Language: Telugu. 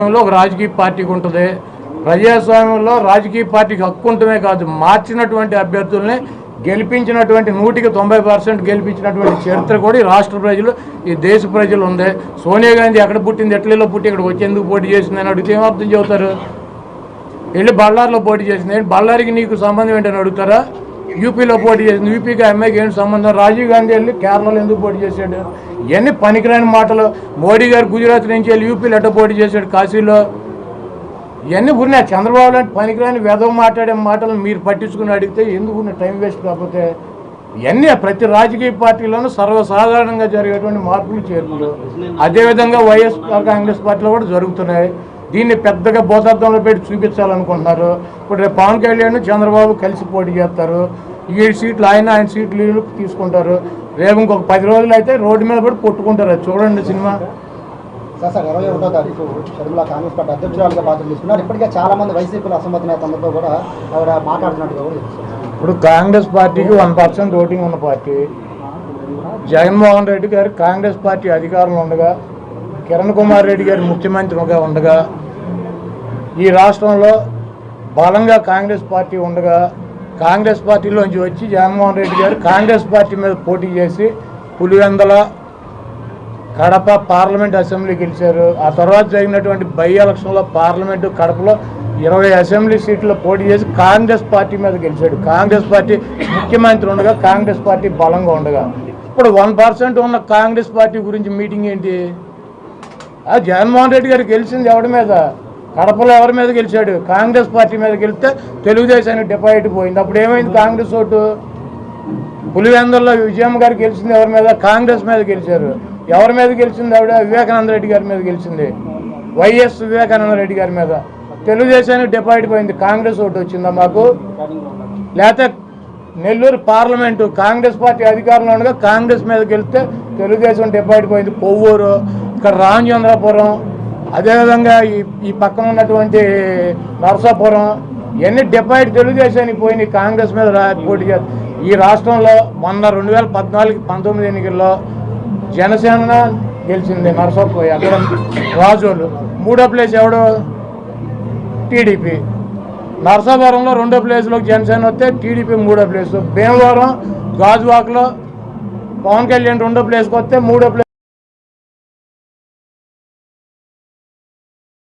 ఒక రాజకీయ పార్టీకి ఉంటుంది. ప్రజాస్వామ్యంలో రాజకీయ పార్టీకి హక్కు ఉంటమే కాదు, మార్చినటువంటి అభ్యర్థుల్ని గెలిపించినటువంటి 100% గెలిపించినటువంటి చరిత్ర కూడా ఈ రాష్ట్ర ప్రజలు, ఈ దేశ ప్రజలు ఉంది. సోనియా గాంధీ ఎక్కడ పుట్టింది, ఎట్లలో పుట్టి ఇక్కడికి వచ్చేందుకు పోటీ చేసిందని అడిగితే ఏమర్థం చెబుతారు? వెళ్ళి బళ్ళారిలో పోటీ చేసింది, బళ్ళారికి నీకు సంబంధం ఏంటని అడుగుతారా? యూపీలో పోటీ చేసింది, యూపీకి అమ్మాయికి ఏంటి సంబంధం? రాజీవ్ గాంధీ వెళ్ళి కేరళలో ఎందుకు పోటీ చేశాడు? ఇవన్నీ పనికిరాని మాటలు. మోడీ గారు గుజరాత్ నుంచి వెళ్ళి యూపీలో ఎట్ట పోటీ చేశాడు, కాశీలో. ఇవన్నీ ఉన్నాయి. చంద్రబాబు లాంటి పనికిరాని వెధవ మాట్లాడే మాటలు మీరు పట్టించుకుని అడిగితే ఎందుకు టైం వేస్ట్ కాకపోతే? ఇవన్నీ ప్రతి రాజకీయ పార్టీలోనూ సర్వసాధారణంగా జరిగేటువంటి మార్పులు చేర్పులు. అదేవిధంగా వైఎస్ఆర్ కాంగ్రెస్ పార్టీలో కూడా జరుగుతున్నాయి. దీన్ని పెద్దగా బోధార్థంలో పెట్టి చూపించాలనుకుంటున్నారు. ఇప్పుడు రేపు పవన్ కళ్యాణ్ చంద్రబాబు కలిసి పోటీ చేస్తారు. 7 సీట్లు ఆయన సీట్లు వీళ్ళు తీసుకుంటారు. రేపు ఇంకొక 10 రోజులు అయితే రోడ్డు మీద పడి కొట్టుకుంటారు. అది చూడండి సినిమా. సార్ 21వ తారీఖు షర్మిల కాంగ్రెస్ పార్టీ అధ్యక్షురాలుగా బాధ్యత తీసుకున్నారు. ఇప్పటికే చాలా మంది వైసీపీలో అసమ్మతి నేతలతో కూడా ఆవిడ మాట్లాడుతున్నట్టుగా కూడా ఇప్పుడు కాంగ్రెస్ పార్టీకి 1% ఓటింగ్ ఉన్న పార్టీ. జగన్మోహన్ రెడ్డి గారు కాంగ్రెస్ పార్టీ అధికారంలో ఉండగా, కిరణ్ కుమార్ రెడ్డి గారు ముఖ్యమంత్రిగా ఉండగా, ఈ రాష్ట్రంలో బలంగా కాంగ్రెస్ పార్టీ ఉండగా, కాంగ్రెస్ పార్టీలోంచి వచ్చి జగన్మోహన్ రెడ్డి గారు కాంగ్రెస్ పార్టీ మీద పోటీ చేసి పులివెందల, కడప పార్లమెంట్ అసెంబ్లీ గెలిచారు. ఆ తర్వాత జరిగినటువంటి బై ఎలక్షన్లో పార్లమెంటు కడపలో 20 అసెంబ్లీ సీట్లో పోటీ చేసి కాంగ్రెస్ పార్టీ మీద గెలిచాడు. కాంగ్రెస్ పార్టీ ముఖ్యమంత్రి ఉండగా, కాంగ్రెస్ పార్టీ బలంగా ఉండగా. ఇప్పుడు 1% ఉన్న కాంగ్రెస్ పార్టీ గురించి మీటింగ్ ఏంటి? జగన్మోహన్ రెడ్డి గారు గెలిచింది ఎవరి మీద? కడపలో ఎవరి మీద గెలిచాడు? కాంగ్రెస్ పార్టీ మీద గెలిస్తే తెలుగుదేశానికి డిపాజిట్ పోయింది. అప్పుడు ఏమైంది కాంగ్రెస్ ఓటు? పులివెందుల్లో విజయమ్మ గారు గెలిచింది ఎవరి మీద? కాంగ్రెస్ మీద గెలిచారు. ఎవరి మీద గెలిచింది ఆవిడ? వివేకానంద రెడ్డి గారి మీద గెలిచింది. వైఎస్ వివేకానంద రెడ్డి గారి మీద. తెలుగుదేశానికి డిపాజిట్ పోయింది. కాంగ్రెస్ ఓటు వచ్చిందా మాకు? లేకపోతే నెల్లూరు పార్లమెంటు కాంగ్రెస్ పార్టీ అధికారంలో ఉండగా కాంగ్రెస్ మీద గెలిస్తే తెలుగుదేశం డిపాజిట్ పోయింది. కొవ్వూరు, ఇక్కడ రామచంద్రపురం, అదేవిధంగా ఈ పక్కన ఉన్నటువంటి నరసాపురం, ఇవన్నీ డిపాజిట్ తెలుగుదేశానికి పోయినాయి. కాంగ్రెస్ మీద పోటీ చేస్తారు. ఈ రాష్ట్రంలో మొన్న 2014-19 ఎన్నికల్లో జనసేన గెలిచింది నరసాపురం, అక్కడ రాజోలు. 3వ ప్లేస్ ఎవడు? టీడీపీ. నరసాపురంలో 2వ ప్లేస్లోకి జనసేన వస్తే టీడీపీ 3వ ప్లేసు. భీమవరం గాజువాకలో పవన్ కళ్యాణ్ 2వ ప్లేస్కి వస్తే 3వ ప్లేస్